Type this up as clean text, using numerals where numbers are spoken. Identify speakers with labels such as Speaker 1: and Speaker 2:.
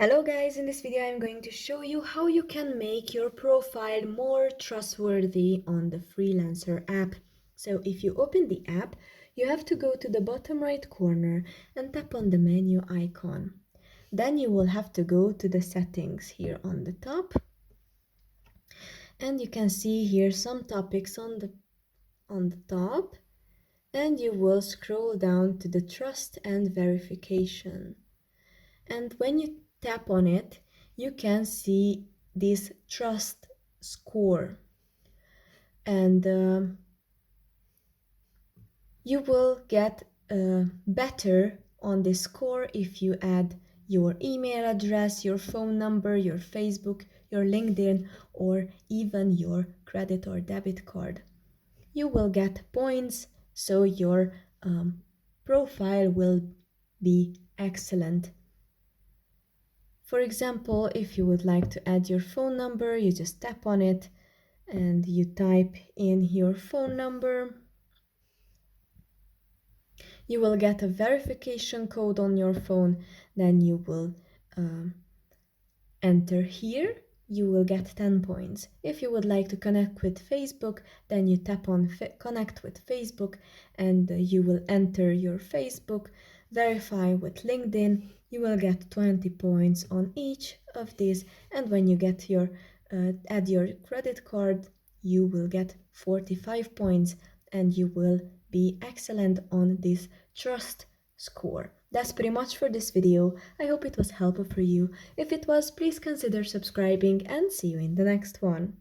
Speaker 1: Hello guys, in this video I'm going to show you how you can make your profile more trustworthy on the Freelancer app. So if you open the app, you have to go to the bottom right corner and tap on the menu icon. Then you will have to go to the settings here on the top. And you can see here some topics on the top. And you will scroll down to the trust and verification. And when you tap on it, you can see this trust score. And you will get better on this score if you add your email address, your phone number, your Facebook, your LinkedIn, or even your credit or debit card. You will get points, so your profile will be excellent. For example, if you would like to add your phone number, you just tap on it and you type in your phone number. You will get a verification code on your phone, then you will enter here. You will get 10 points. If you would like to connect with Facebook, then you tap on connect with Facebook and you will enter your Facebook, verify with LinkedIn. You will get 20 points on each of these, and when you get your add your credit card, you will get 45 points and you will be excellent on this trust score. That's pretty much for this video. I hope it was helpful for you. If it was, please consider subscribing and see you in the next one.